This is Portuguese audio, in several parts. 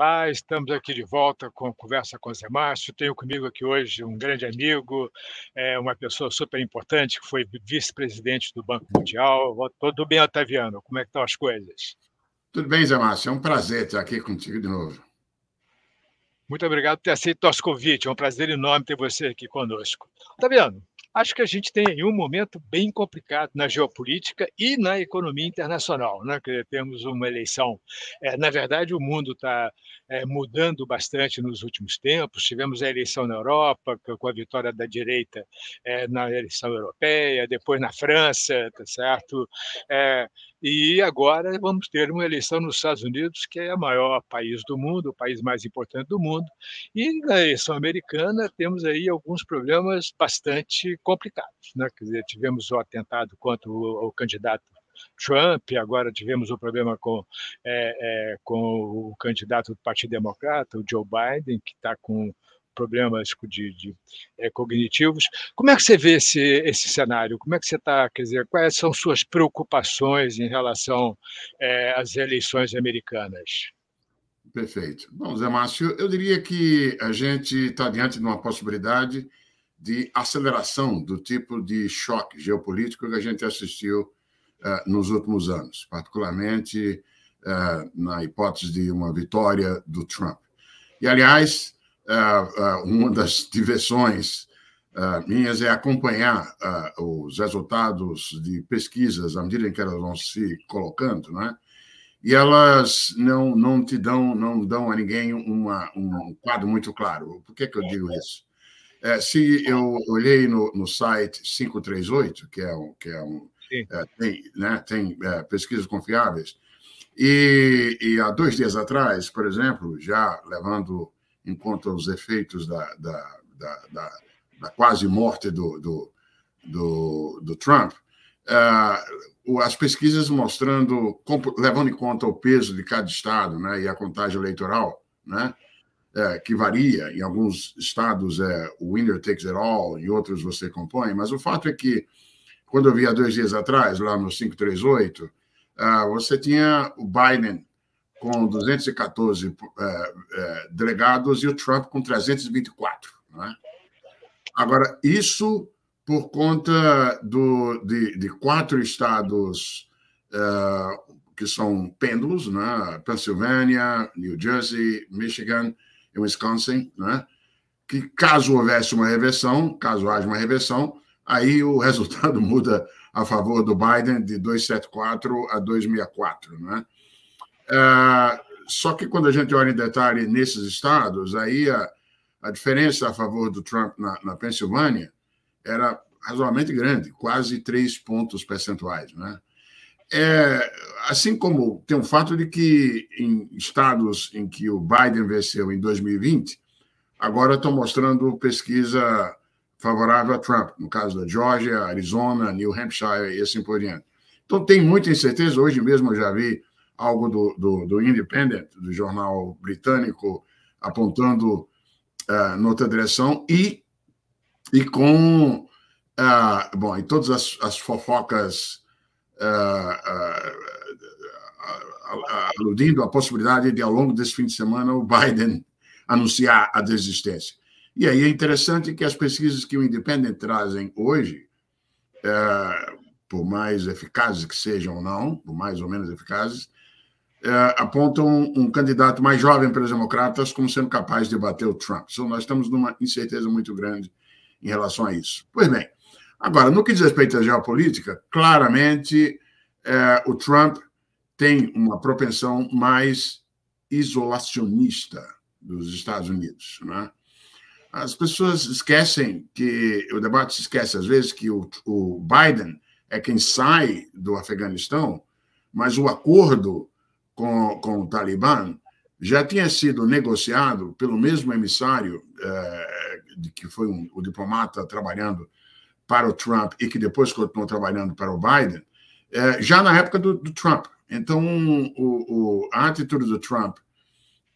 Olá, estamos aqui de volta com a Conversa com o Zé Márcio. Tenho comigo aqui hoje um grande amigo, uma pessoa super importante, que foi vice-presidente do Banco Mundial. Tudo bem, Otaviano? Como é que estão as coisas? Tudo bem, Zé Márcio? É um prazer estar aqui contigo de novo. Muito obrigado por ter aceito o nosso convite. É um prazer enorme ter você aqui conosco. Otaviano, acho que a gente tem aí um momento bem complicado na geopolítica e na economia internacional, né? Que temos uma eleição. Na verdade, o mundo está mudando bastante nos últimos tempos. Tivemos a eleição na Europa, com a vitória da direita na eleição europeia, depois na França, tá certo? E agora vamos ter uma eleição nos Estados Unidos, que é o maior país do mundo, o país mais importante do mundo. E na eleição americana temos aí alguns problemas bastante complicados, né? Quer dizer, tivemos o atentado contra o candidato Trump, agora tivemos o problema com o candidato do Partido Democrata, o Joe Biden, que está com problemas cognitivos. Como é que você vê esse cenário? Como é que você está, quer dizer, quais são suas preocupações em relação às eleições americanas? Perfeito. Bom, Zé Márcio, eu diria que a gente está diante de uma possibilidade de aceleração do tipo de choque geopolítico que a gente assistiu nos últimos anos, particularmente na hipótese de uma vitória do Trump. E, aliás, uma das diversões minhas é acompanhar os resultados de pesquisas à medida em que elas vão se colocando, né? E elas não dão a ninguém um quadro muito claro. Por que eu digo isso? Se eu olhei no site 538, tem pesquisas confiáveis, e há 2 dias atrás, por exemplo, já levando em conta os efeitos da quase morte do Trump, as pesquisas mostrando, levando em conta o peso de cada estado, né, e a contagem eleitoral, né, que varia. Em alguns estados o winner takes it all, em outros você compõe, mas o fato é que, quando eu vi há 2 dias atrás, lá no 538, você tinha o Biden com 214 delegados e o Trump com 324. Né? Agora, isso por conta de 4 estados que são pêndulos, né? Pensilvânia, New Jersey, Michigan e Wisconsin, né? Que caso haja uma reversão, aí o resultado muda a favor do Biden de 274 a 264. Né? Só que quando a gente olha em detalhe nesses estados, aí a diferença a favor do Trump na Pensilvânia era razoavelmente grande, quase 3 pontos percentuais. Né? Assim como tem o fato de que em estados em que o Biden venceu em 2020, agora estão mostrando pesquisa favorável a Trump, no caso da Geórgia, Arizona, New Hampshire e assim por diante. Então, tem muita incerteza. Hoje mesmo eu já vi algo do Independent, do jornal britânico, apontando noutra direção, e com e todas as fofocas aludindo à possibilidade de, ao longo desse fim de semana, o Biden anunciar a desistência. E aí é interessante que as pesquisas que o Independent trazem hoje, por mais eficazes que sejam ou não, por mais ou menos eficazes, apontam um candidato mais jovem para os democratas como sendo capaz de bater o Trump. Então, nós estamos numa incerteza muito grande em relação a isso. Pois bem, agora, no que diz respeito à geopolítica, claramente o Trump tem uma propensão mais isolacionista dos Estados Unidos. Né? As pessoas esquecem o debate se esquece às vezes que o Biden é quem sai do Afeganistão, mas o acordo com o Talibã já tinha sido negociado pelo mesmo emissário, que foi o diplomata trabalhando para o Trump e que depois continuou trabalhando para o Biden, já na época do Trump. Então, a atitude do Trump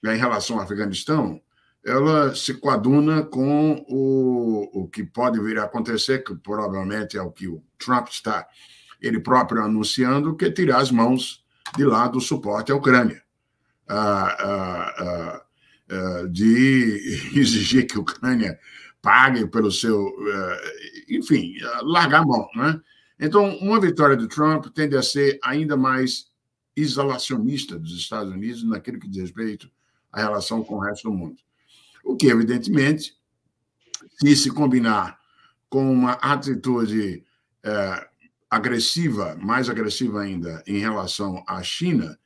em relação ao Afeganistão, ela se coaduna com o que pode vir a acontecer, que provavelmente é o que o Trump está, ele próprio anunciando, que é tirar as mãos de lá do suporte à Ucrânia. de exigir que a Ucrânia pague pelo seu... enfim, largar a mão, né? Então, uma vitória do Trump tende a ser ainda mais isolacionista dos Estados Unidos naquilo que diz respeito à relação com o resto do mundo. O que, evidentemente, se combinar com uma atitude agressiva, mais agressiva ainda, em relação à China,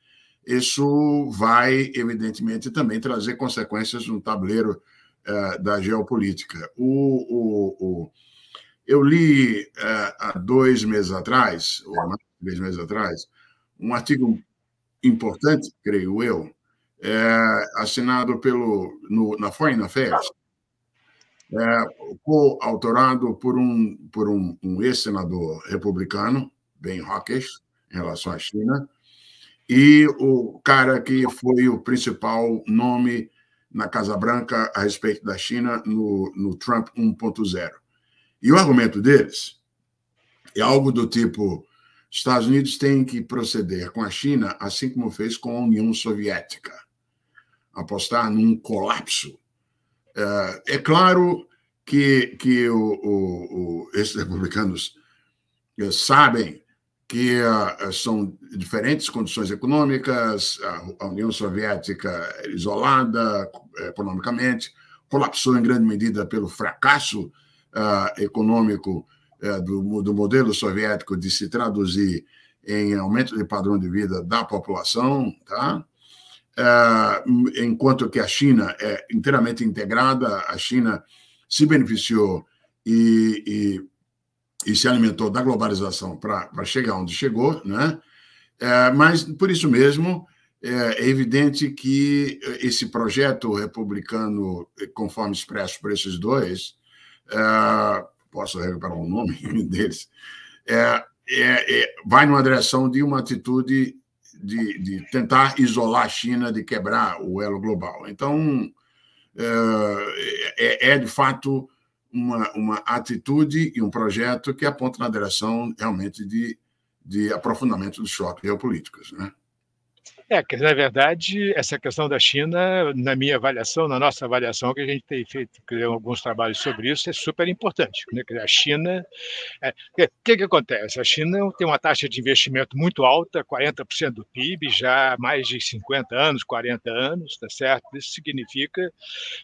isso vai, evidentemente, também trazer consequências no tabuleiro da geopolítica. Eu li há 2 meses atrás, ou mais de 2 meses atrás, um artigo importante, creio eu, assinado na Foreign Affairs, coautorado por um ex-senador republicano, Ben Hawkes, em relação à China, e o cara que foi o principal nome na Casa Branca a respeito da China no Trump 1.0. E o argumento deles é algo do tipo: Estados Unidos têm que proceder com a China assim como fez com a União Soviética, apostar num colapso. É claro que esses republicanos sabem que são diferentes condições econômicas, a União Soviética isolada economicamente, colapsou em grande medida pelo fracasso econômico do modelo soviético de se traduzir em aumento de padrão de vida da população, tá? Enquanto que a China é inteiramente integrada, a China se beneficiou e se alimentou da globalização para chegar onde chegou, né? Mas, por isso mesmo, é evidente que esse projeto republicano, conforme expresso por esses dois, posso recuperar o nome deles, vai numa direção de uma atitude de tentar isolar a China, de quebrar o elo global. Então, de fato, uma atitude e um projeto que aponta na direção realmente de aprofundamento dos choques geopolíticos, né? Que, na verdade, essa questão da China, na minha avaliação, na nossa avaliação, que a gente tem feito alguns trabalhos sobre isso, é super importante, né? A China... O que acontece? A China tem uma taxa de investimento muito alta, 40% do PIB, já há mais de 50 anos, 40 anos, tá certo? Isso significa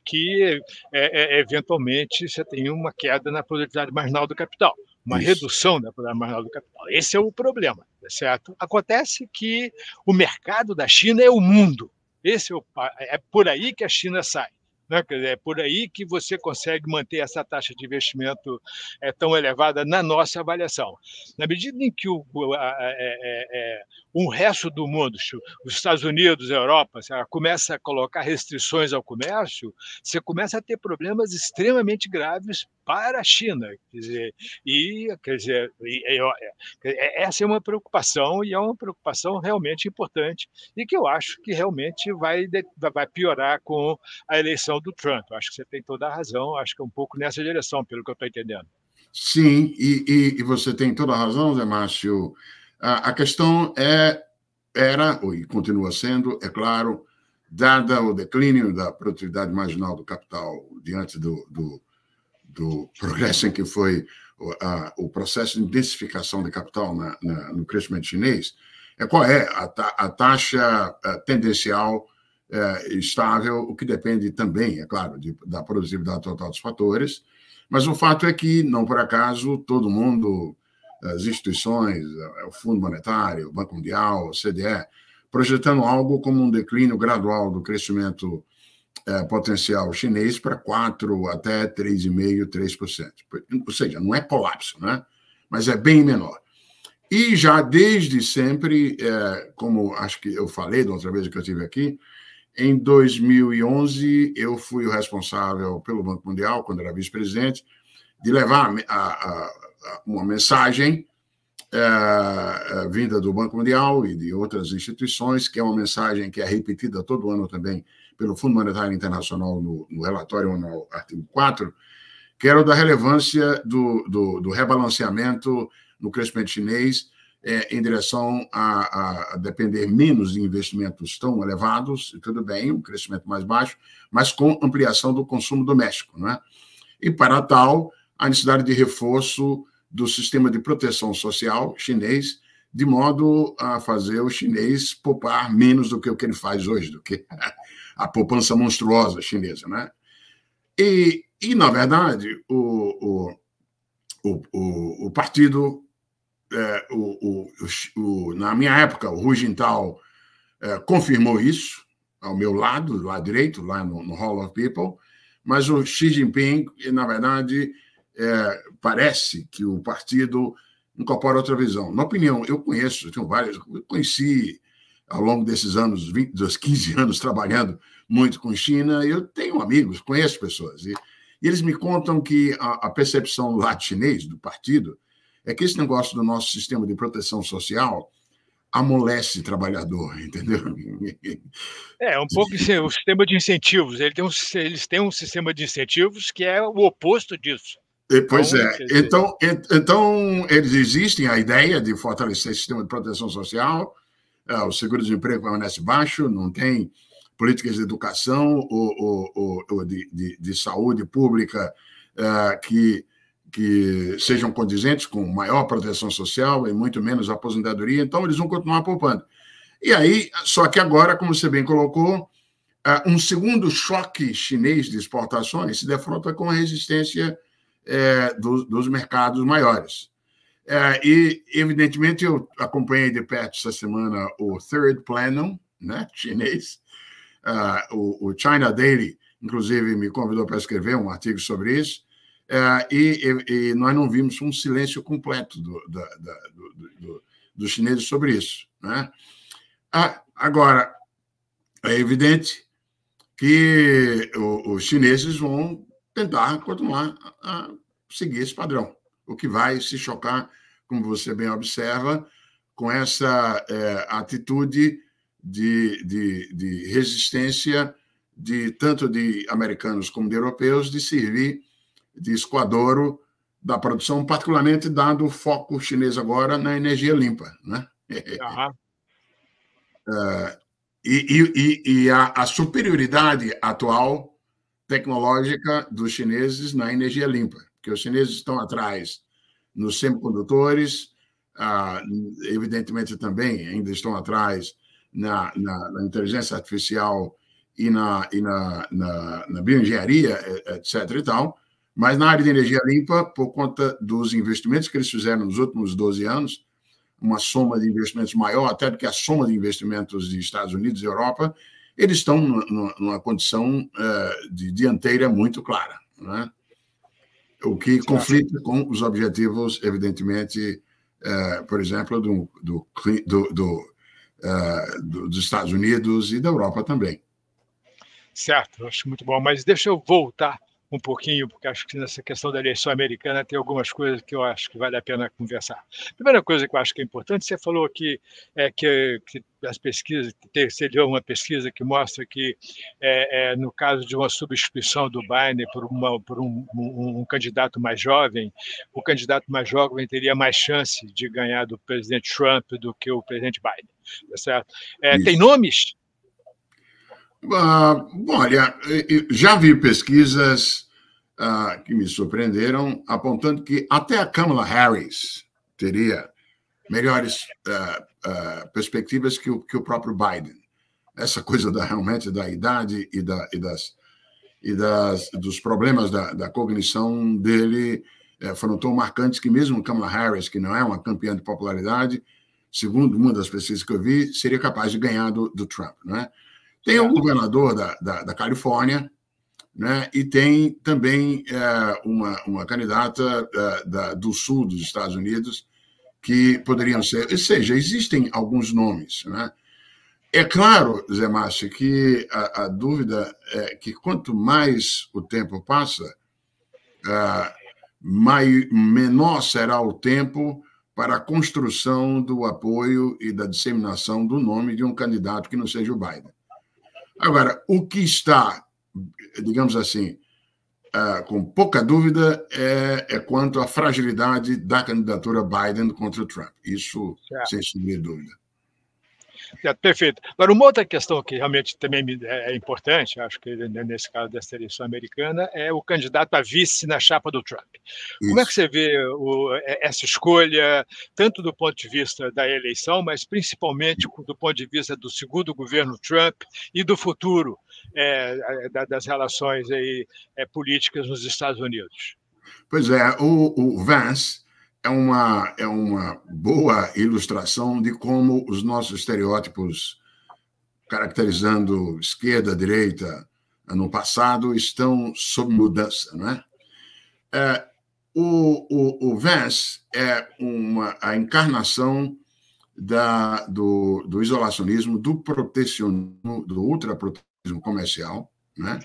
que, eventualmente, você tem uma queda na produtividade marginal do capital, uma redução da produtividade marginal do capital. Esse é o problema, tá certo? Acontece que o mercado da China é o mundo. É por aí que a China sai. Né? É por aí que você consegue manter essa taxa de investimento tão elevada na nossa avaliação. Na medida em que o resto do mundo, os Estados Unidos, a Europa, começa a colocar restrições ao comércio, você começa a ter problemas extremamente graves para a China. Essa é uma preocupação, e é uma preocupação realmente importante, e que eu acho que realmente vai piorar com a eleição do Trump. Acho que você tem toda a razão, acho que é um pouco nessa direção, pelo que eu estou entendendo. Sim, e você tem toda a razão, Zé Márcio. A questão era, e continua sendo, é claro, dada o declínio da produtividade marginal do capital diante do progresso em que foi o processo de intensificação de capital no crescimento chinês, qual é a taxa tendencial estável, o que depende também, é claro, da produtividade total dos fatores, mas o fato é que, não por acaso, todo mundo, as instituições, o Fundo Monetário, o Banco Mundial, o CDE, projetando algo como um declínio gradual do crescimento potencial chinês para 4% até 3,5%, 3%. Ou seja, não é colapso, né? Mas é bem menor. E já desde sempre, como acho que eu falei da outra vez que eu estive aqui, em 2011, eu fui o responsável pelo Banco Mundial, quando era vice-presidente, de levar uma mensagem vinda do Banco Mundial e de outras instituições, que é uma mensagem que é repetida todo ano também pelo Fundo Monetário Internacional no relatório anual, artigo 4, que era o da relevância do rebalanceamento no crescimento chinês em direção a depender menos de investimentos tão elevados, e tudo bem, um crescimento mais baixo, mas com ampliação do consumo doméstico, né? E, para tal, a necessidade de reforço do sistema de proteção social chinês, de modo a fazer o chinês poupar menos do que o que ele faz hoje, do que a poupança monstruosa chinesa, né? E na verdade, o partido, na minha época, o Hu Jintao confirmou isso, ao meu lado, lá direito, lá no Hall of People, mas o Xi Jinping, na verdade, parece que o partido incorpora outra visão. Na opinião, eu conheço, tenho várias, eu conheci ao longo desses anos, dos 15 anos trabalhando muito com China, eu tenho amigos, conheço pessoas, e eles me contam que a percepção do lado chinês, do partido, é que esse negócio do nosso sistema de proteção social amolece trabalhador, entendeu? Um pouco o sistema de incentivos. Eles têm um sistema de incentivos que é o oposto disso. Pois é. Então, eles existem, a ideia de fortalecer o sistema de proteção social, o seguro-desemprego permanece baixo, não tem políticas de educação ou de saúde pública que sejam condizentes com maior proteção social e muito menos aposentadoria, então eles vão continuar poupando. E aí, só que agora, como você bem colocou, um segundo choque chinês de exportações se defronta com a resistência dos mercados maiores. E, evidentemente, eu acompanhei de perto essa semana o Third Plenum, né, chinês. O China Daily, inclusive, me convidou para escrever um artigo sobre isso, e nós não vimos um silêncio completo dos chineses sobre isso, né? Agora, é evidente que os chineses vão tentar continuar a seguir esse padrão, o que vai se chocar, como você bem observa, com essa atitude de resistência tanto de americanos como de europeus de servir de escoadouro da produção, particularmente dado o foco chinês agora na energia limpa, né? E a superioridade atual tecnológica dos chineses na energia limpa, porque os chineses estão atrás nos semicondutores, evidentemente também ainda estão atrás na inteligência artificial e na bioengenharia, etc. e tal, mas na área de energia limpa, por conta dos investimentos que eles fizeram nos últimos 12 anos, uma soma de investimentos maior até do que a soma de investimentos de Estados Unidos e Europa, eles estão numa condição de dianteira muito clara, né? O que conflita com os objetivos, evidentemente, por exemplo, dos Estados Unidos e da Europa também. Certo, acho muito bom. Mas deixa eu voltar um pouquinho, porque acho que nessa questão da eleição americana tem algumas coisas que eu acho que vale a pena conversar. Primeira coisa que eu acho que é importante, você falou aqui que as pesquisas, você deu uma pesquisa que mostra que, no caso de uma substituição do Biden por um candidato mais jovem, o candidato mais jovem teria mais chance de ganhar do presidente Trump do que o presidente Biden, tá certo? Tem nomes? Olha, já vi pesquisas que me surpreenderam, apontando que até a Kamala Harris teria melhores perspectivas que o próprio Biden. Essa coisa realmente da idade dos problemas da cognição dele foram tão marcantes que mesmo Kamala Harris, que não é uma campeã de popularidade, segundo uma das pesquisas que eu vi, seria capaz de ganhar do Trump, né? Tem o governador da Califórnia, né? E tem também uma candidata do sul dos Estados Unidos que poderiam ser. Ou seja, existem alguns nomes, né? É claro, Zé Márcio, que a dúvida é que quanto mais o tempo passa, menor será o tempo para a construção do apoio e da disseminação do nome de um candidato que não seja o Biden. Agora, o que está, digamos assim, com pouca dúvida, é quanto à fragilidade da candidatura Biden contra o Trump. Isso, sem sombra de dúvida. Perfeito. Agora, uma outra questão que realmente também é importante, acho que nesse caso dessa eleição americana, é o candidato a vice na chapa do Trump. Isso. Como é que você vê essa escolha, tanto do ponto de vista da eleição, mas principalmente do ponto de vista do segundo governo Trump e do futuro das relações aí, políticas nos Estados Unidos? Pois é, o Vance é uma boa ilustração de como os nossos estereótipos caracterizando esquerda, direita, no passado, estão sob mudança, não é? O Vance é a encarnação do isolacionismo, do protecionismo, do ultraprotecionismo comercial, né?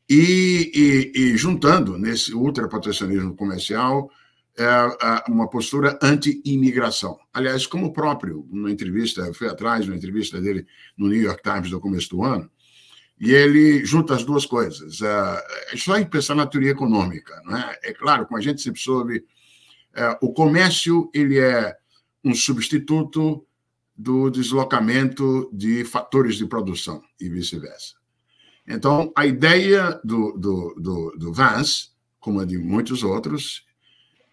E juntando nesse ultraprotecionismo comercial uma postura anti-imigração. Aliás, como próprio, numa entrevista, eu fui atrás de uma entrevista dele no New York Times no começo do ano, e ele junta as duas coisas. É só pensar na teoria econômica, não é? É claro, como a gente sempre soube, o comércio ele é um substituto do deslocamento de fatores de produção e vice-versa. Então, a ideia do Vance, como a de muitos outros,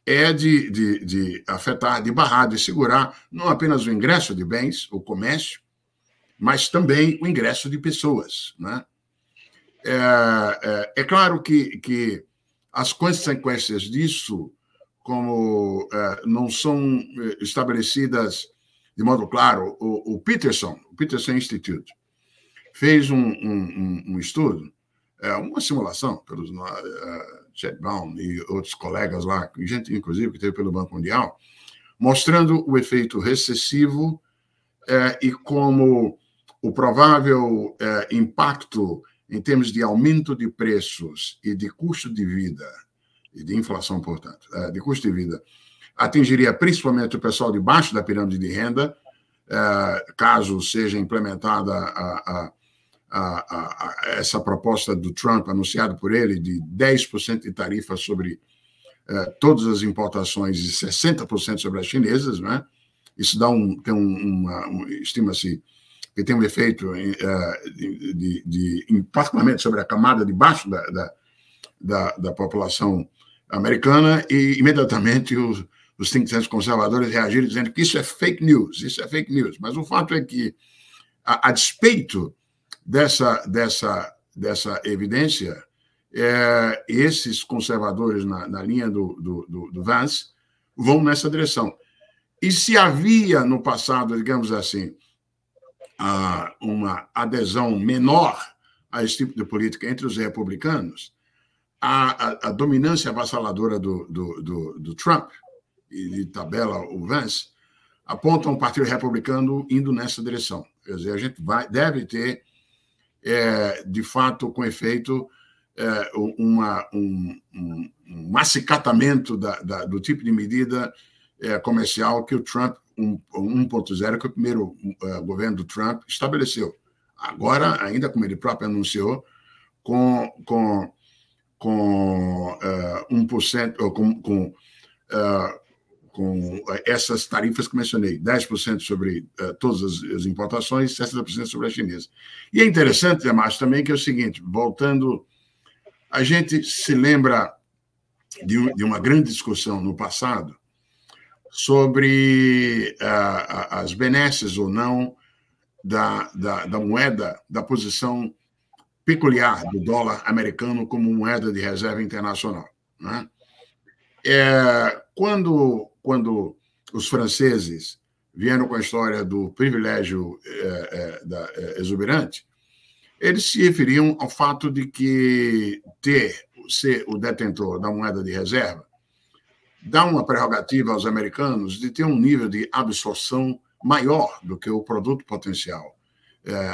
é de afetar, de barrar, de segurar não apenas o ingresso de bens, o comércio, mas também o ingresso de pessoas, né? É claro que as consequências disso, como não são estabelecidas de modo claro, o Peterson Institute fez um estudo, uma simulação pelos Chet Baum e outros colegas lá, gente, inclusive, que teve pelo Banco Mundial, mostrando o efeito recessivo e como o provável impacto em termos de aumento de preços e de custo de vida, e de inflação, portanto, de custo de vida, atingiria principalmente o pessoal debaixo da pirâmide de renda, caso seja implementada essa proposta do Trump, anunciada por ele, de 10% de tarifa sobre todas as importações e 60% sobre as chinesas, né? Isso dá estima-se que tem um efeito particularmente sobre a camada de baixo da população americana, e imediatamente os think tanks conservadores reagiram dizendo que isso é fake news. Mas o fato é que, a despeito dessa evidência, esses conservadores na linha do Vance vão nessa direção. E se havia no passado, digamos assim, uma adesão menor a esse tipo de política entre os republicanos, a dominância avassaladora do Trump, e de tabela o Vance, aponta um partido republicano indo nessa direção. Quer dizer, a gente deve ter, de fato, com efeito, um acicatamento do tipo de medida comercial que o Trump 1.0, que o primeiro governo do Trump estabeleceu. Agora, ainda como ele próprio anunciou, com 1%, com essas tarifas que mencionei, 10% sobre todas as importações, 60% sobre as chinesas. E é interessante, Demarcio, também que é o seguinte, voltando, a gente se lembra de uma grande discussão no passado sobre as benesses ou não da moeda, da posição peculiar do dólar americano como moeda de reserva internacional, né? Quando os franceses vieram com a história do privilégio exuberante, eles se referiam ao fato de que ser o detentor da moeda de reserva dá uma prerrogativa aos americanos de ter um nível de absorção maior do que o produto potencial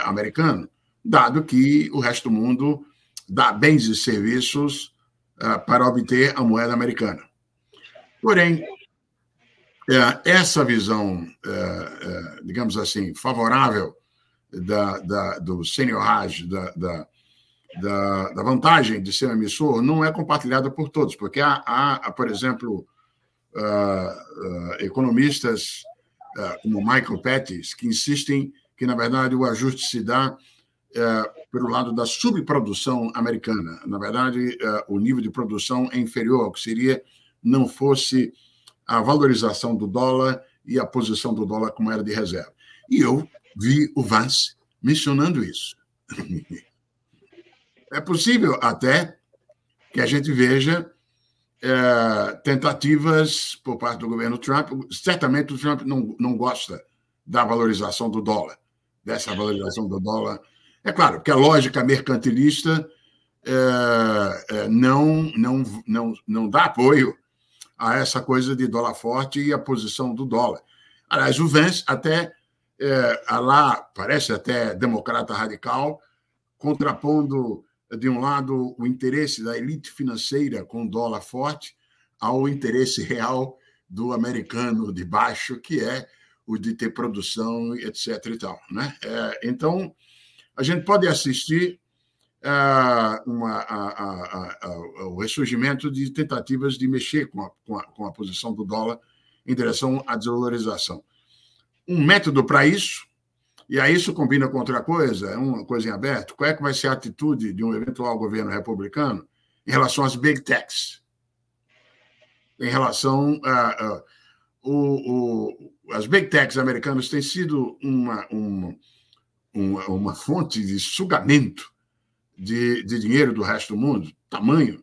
americano, dado que o resto do mundo dá bens e serviços para obter a moeda americana. Porém, essa visão, digamos assim, favorável do seigniorage, da vantagem de ser um emissor não é compartilhada por todos, porque há por exemplo, economistas como Michael Pettis, que insistem que, na verdade, o ajuste se dá pelo lado da subprodução americana. Na verdade, o nível de produção é inferior ao que seria não fosse a valorização do dólar e a posição do dólar como moeda de reserva. E eu vi o Vance mencionando isso. É possível até que a gente veja tentativas por parte do governo Trump. Certamente o Trump não gosta da valorização do dólar, dessa valorização do dólar. É claro, porque a lógica mercantilista não dá apoio a essa coisa de dólar forte e a posição do dólar. Aliás, o Vance até lá parece até democrata radical, contrapondo de um lado o interesse da elite financeira com dólar forte ao interesse real do americano de baixo, que é o de ter produção, etc. e tal, né? Então, a gente pode assistir o ressurgimento de tentativas de mexer com a posição do dólar em direção à desvalorização. Um método para isso, e aí isso combina com outra coisa, é uma coisa em aberto, qual é que vai ser a atitude de um eventual governo republicano em relação às big techs, em relação as big techs americanas têm sido uma fonte de sugamento de dinheiro do resto do mundo, tamanho,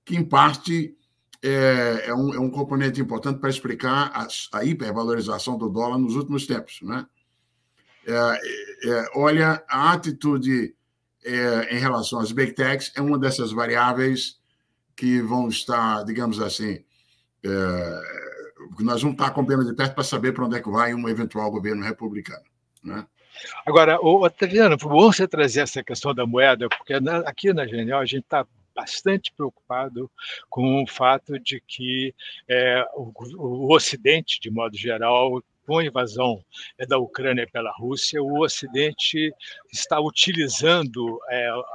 que, em parte, é um componente importante para explicar a hipervalorização do dólar nos últimos tempos, né? Olha, a atitude em relação às big techs é uma dessas variáveis que vão estar, digamos assim, nós vamos estar acompanhando de perto para saber para onde é que vai um eventual governo republicano, né? Agora, Otaviano, foi bom você trazer essa questão da moeda, porque aqui na Genial a gente está bastante preocupado com o fato de que o Ocidente, de modo geral, com a invasão da Ucrânia pela Rússia, o Ocidente está utilizando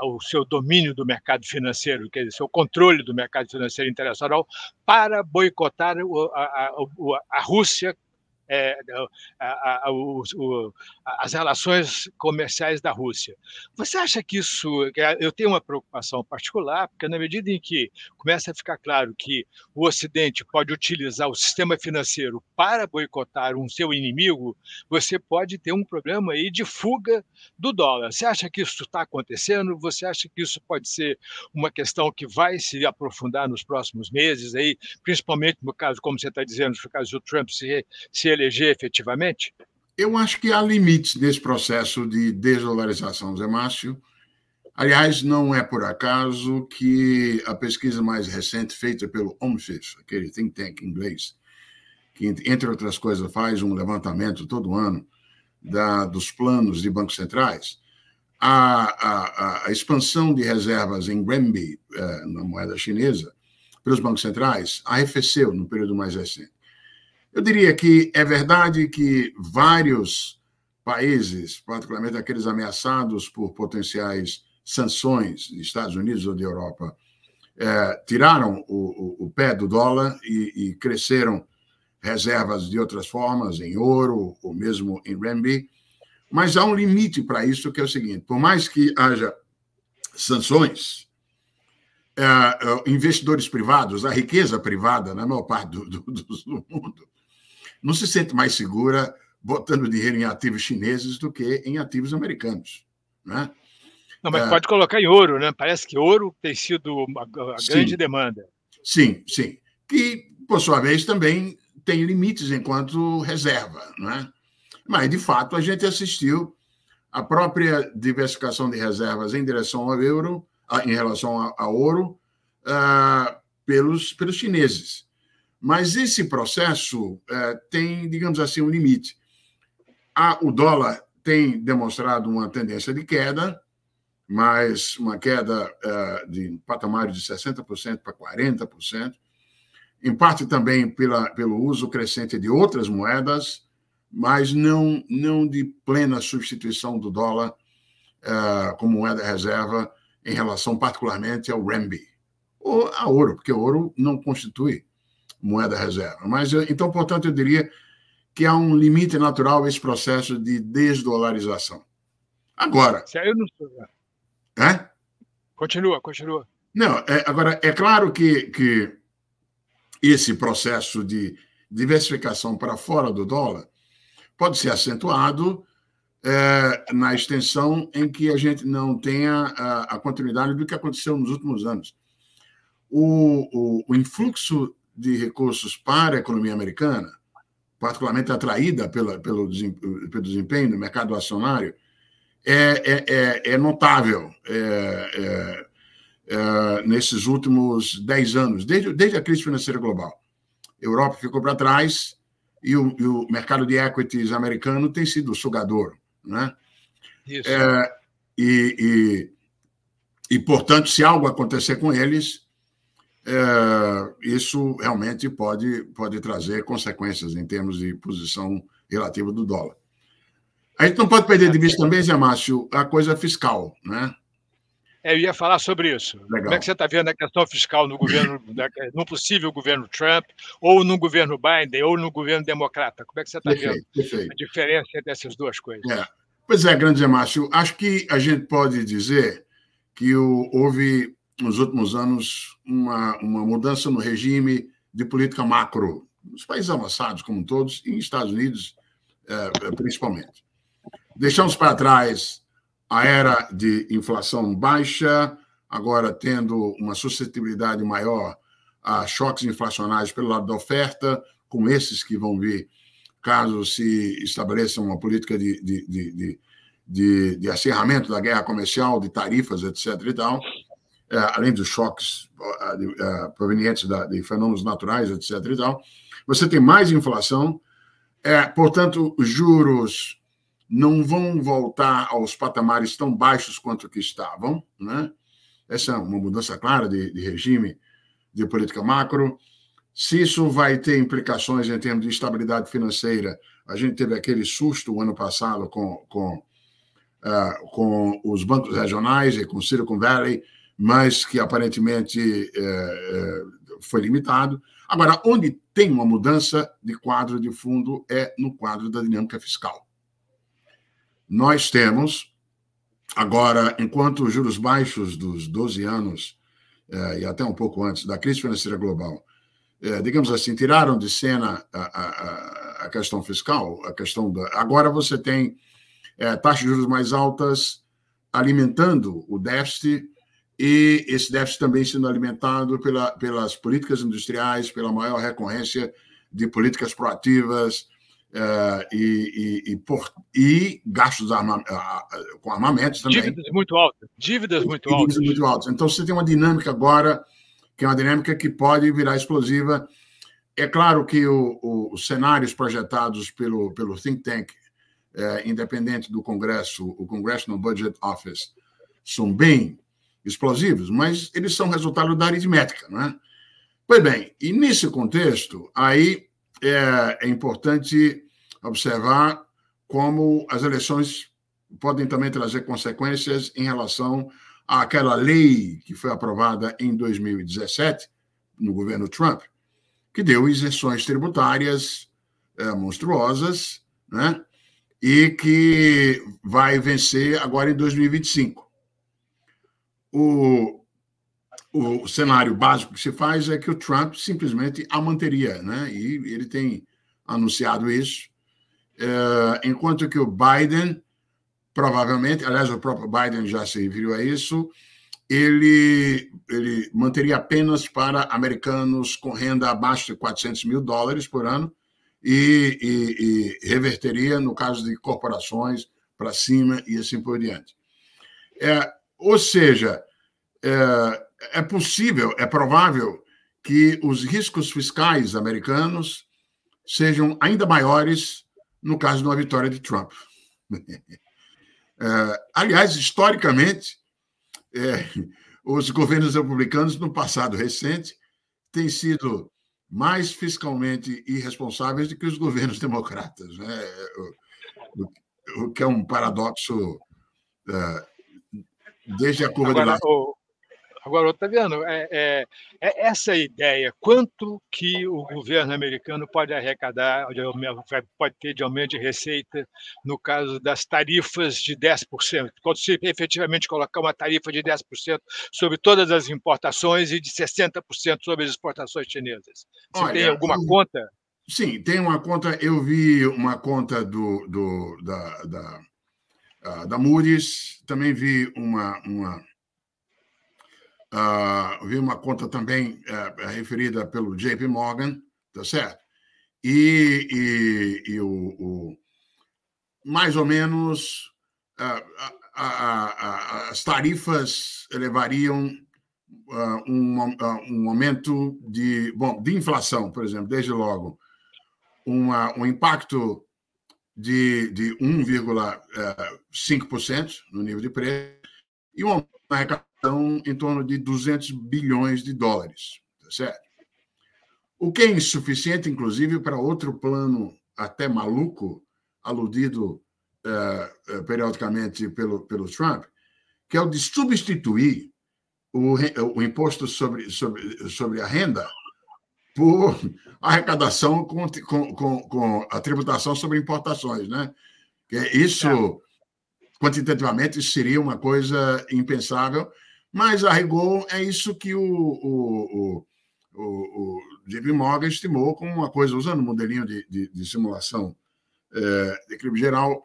o seu domínio do mercado financeiro, quer dizer, seu controle do mercado financeiro internacional, para boicotar a Rússia, as relações comerciais da Rússia. Você acha que isso... Eu tenho uma preocupação particular, porque na medida em que começa a ficar claro que o Ocidente pode utilizar o sistema financeiro para boicotar um seu inimigo, você pode ter um problema aí de fuga do dólar. Você acha que isso está acontecendo? Você acha que isso pode ser uma questão que vai se aprofundar nos próximos meses, aí, principalmente no caso, como você está dizendo, no caso do Trump se eleger efetivamente? Eu acho que há limites nesse processo de desdolarização, Zé Márcio. Aliás, não é por acaso que a pesquisa mais recente, feita pelo OMFIF, aquele think tank inglês, que, entre outras coisas, faz um levantamento todo ano dos planos de bancos centrais, a expansão de reservas em renminbi, na moeda chinesa, pelos bancos centrais, arrefeceu no período mais recente. Eu diria que é verdade que vários países, particularmente aqueles ameaçados por potenciais sanções de Estados Unidos ou de Europa, tiraram o pé do dólar e cresceram reservas de outras formas, em ouro ou mesmo em renminbi. Mas há um limite para isso, que é o seguinte: por mais que haja sanções, investidores privados, a riqueza privada, na maior parte do mundo, não se sente mais segura botando dinheiro em ativos chineses do que em ativos americanos, né? Não, mas pode colocar em ouro, né? Parece que ouro tem sido a grande demanda. Sim, sim. Que, por sua vez, também tem limites enquanto reserva, né? Mas, de fato, a gente assistiu à própria diversificação de reservas em direção ao euro, em relação ao ouro, pelos chineses. Mas esse processo tem, digamos assim, um limite. O dólar tem demonstrado uma tendência de queda, mas uma queda de patamares de 60% para 40%, em parte também pelo uso crescente de outras moedas, mas não de plena substituição do dólar como moeda reserva em relação particularmente ao renminbi, ou a ouro, porque o ouro não constitui moeda reserva. Mas, então, portanto, eu diria que há um limite natural a esse processo de desdolarização. Agora... Eu não sou... É? Continua. Não, agora, é claro que esse processo de diversificação para fora do dólar pode ser acentuado na extensão em que a gente não tenha a continuidade do que aconteceu nos últimos anos. O influxo de recursos para a economia americana, particularmente atraída pelo desempenho do mercado acionário, é notável nesses últimos 10 anos, desde a crise financeira global. A Europa ficou para trás e o mercado de equities americano tem sido o sugador, né? Isso. Portanto, se algo acontecer com eles, isso realmente pode trazer consequências em termos de posição relativa do dólar. A gente não pode perder de vista também, Zé Márcio, a coisa fiscal, né? Eu ia falar sobre isso. Legal. Como é que você está vendo a questão fiscal no possível governo Trump, ou no governo Biden, ou no governo democrata? Como é que você está vendo a diferença entre essas duas coisas? Pois é, grande Zé Márcio, acho que a gente pode dizer que houve, nos últimos anos, uma mudança no regime de política macro, nos países avançados como todos, e nos Estados Unidos, principalmente. Deixamos para trás a era de inflação baixa, agora tendo uma suscetibilidade maior a choques inflacionários pelo lado da oferta, como esses que vão vir caso se estabeleça uma política de acirramento da guerra comercial, de tarifas, etc. e tal, além dos choques provenientes de fenômenos naturais, etc. e tal. Você tem mais inflação, portanto, os juros não vão voltar aos patamares tão baixos quanto que estavam, né? Essa é uma mudança clara de regime de política macro. Se isso vai ter implicações em termos de estabilidade financeira, a gente teve aquele susto o ano passado com os bancos regionais e com o Silicon Valley, mas que aparentemente foi limitado. Agora, onde tem uma mudança de quadro de fundo é no quadro da dinâmica fiscal. Nós temos, agora, enquanto os juros baixos dos 12 anos, e até um pouco antes da crise financeira global, digamos assim, tiraram de cena a questão fiscal, agora você tem taxas de juros mais altas alimentando o déficit, e esse déficit também sendo alimentado pelas políticas industriais, pela maior recorrência de políticas proativas, e gastos com armamentos também. Dívidas muito altas. Então, você tem uma dinâmica agora, que é uma dinâmica que pode virar explosiva. É claro que os cenários projetados pelo think tank independente do Congresso, o Congressional Budget Office, são bem explosivos, mas eles são resultado da aritmética, né? Pois bem, e nesse contexto, aí é importante observar como as eleições podem também trazer consequências em relação àquela lei que foi aprovada em 2017, no governo Trump, que deu isenções tributárias monstruosas, né? E que vai vencer agora em 2025. O cenário básico que se faz é que o Trump simplesmente a manteria, né? E ele tem anunciado isso, enquanto que o Biden, provavelmente, aliás, o próprio Biden já se referiu a isso, ele manteria apenas para americanos com renda abaixo de $400 mil por ano e reverteria, no caso de corporações, para cima e assim por diante. Ou seja, é possível, é provável que os riscos fiscais americanos sejam ainda maiores no caso de uma vitória de Trump. Aliás, historicamente, os governos republicanos, no passado recente, têm sido mais fiscalmente irresponsáveis do que os governos democratas, né? O que é um paradoxo desde a curva de Laffer. Agora, está vendo? Essa ideia, quanto que o governo americano pode arrecadar, pode ter de aumento de receita no caso das tarifas de 10%, quando se efetivamente colocar uma tarifa de 10% sobre todas as importações e de 60% sobre as exportações chinesas. Você tem alguma conta? Sim, tem uma conta. Eu vi uma conta da Moody's, também vi vi uma conta também referida pelo JP Morgan, tá certo? E mais ou menos as tarifas levariam um aumento de inflação, por exemplo, desde logo, um impacto de 1,5% no nível de preço e uma arrecadação em torno de 200 bilhões de dólares, tá certo? O que é insuficiente, inclusive, para outro plano até maluco, aludido periodicamente pelo Trump, que é o de substituir o imposto sobre a renda por arrecadação com a tributação sobre importações, né? Isso, quantitativamente, seria uma coisa impensável, mas, a rigor, é isso que o JP Morgan estimou como uma coisa, usando o modelinho de simulação de equilíbrio geral,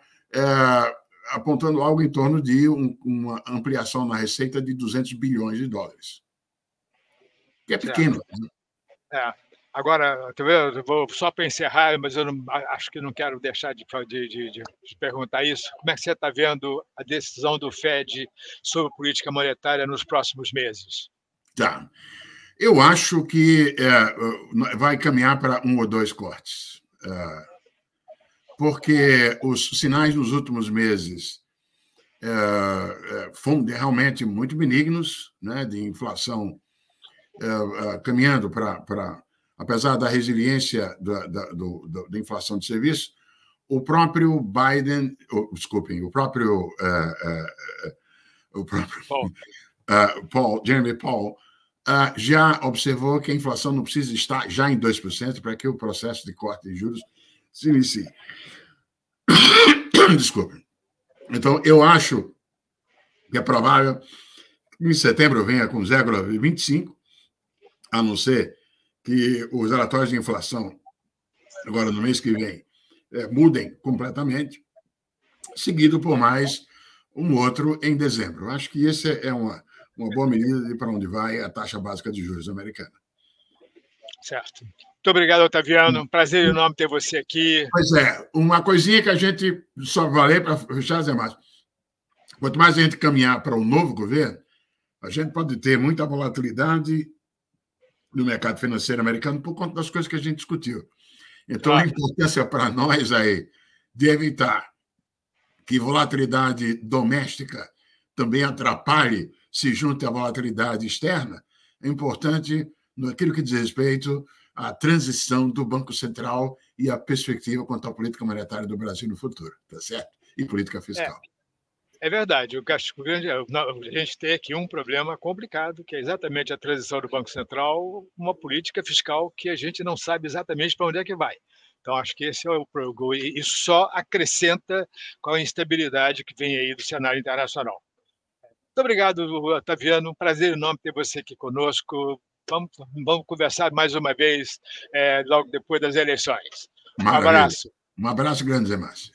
apontando algo em torno de uma ampliação na receita de 200 bilhões de dólares. Que é pequeno. Agora, eu vou só para encerrar, mas eu acho que não quero deixar de perguntar isso. Como é que você está vendo a decisão do Fed sobre política monetária nos próximos meses? Tá. Eu acho que vai caminhar para 1 ou 2 cortes, porque os sinais nos últimos meses foram realmente muito benignos, né, de inflação caminhando para apesar da resiliência da inflação de serviços, o próprio Biden, desculpem, o próprio Jeremy Powell, já observou que a inflação não precisa estar já em 2% para que o processo de corte de juros se inicie. Desculpem. Então, eu acho que é provável que em setembro venha com 0,25, a não ser que os relatórios de inflação, agora no mês que vem, mudem completamente, seguido por mais um outro em dezembro. Acho que essa é uma boa medida de para onde vai a taxa básica de juros americana. Certo. Muito obrigado, Otaviano. Um prazer enorme ter você aqui. Pois é. Uma coisinha que a gente só valeu para fechar, Zé Márcio. Quanto mais a gente caminhar para um novo governo, a gente pode ter muita volatilidade no mercado financeiro americano por conta das coisas que a gente discutiu. Então, a importância para nós aí de evitar que volatilidade doméstica também atrapalhe, se junte à volatilidade externa, é importante naquilo que diz respeito à transição do Banco Central e à perspectiva quanto à política monetária do Brasil no futuro, tá certo? E política fiscal. É verdade. A gente tem aqui um problema complicado, que é exatamente a transição do Banco Central, uma política fiscal que a gente não sabe exatamente para onde é que vai. Então, acho que esse é o problema. E isso só acrescenta com a instabilidade que vem aí do cenário internacional. Muito obrigado, Otaviano. Um prazer enorme ter você aqui conosco. Vamos conversar mais uma vez logo depois das eleições. Maravilha. Um abraço. Um abraço grande, Zé Márcio.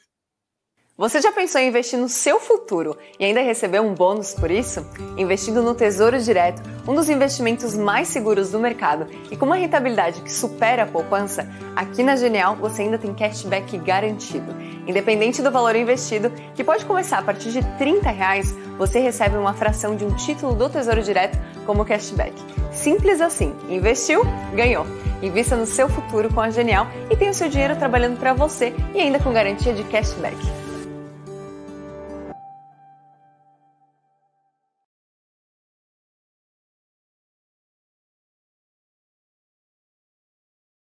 Você já pensou em investir no seu futuro e ainda receber um bônus por isso? Investindo no Tesouro Direto, um dos investimentos mais seguros do mercado e com uma rentabilidade que supera a poupança, aqui na Genial você ainda tem cashback garantido. Independente do valor investido, que pode começar a partir de R$30, você recebe uma fração de um título do Tesouro Direto como cashback. Simples assim. Investiu? Ganhou. Invista no seu futuro com a Genial e tenha o seu dinheiro trabalhando para você e ainda com garantia de cashback.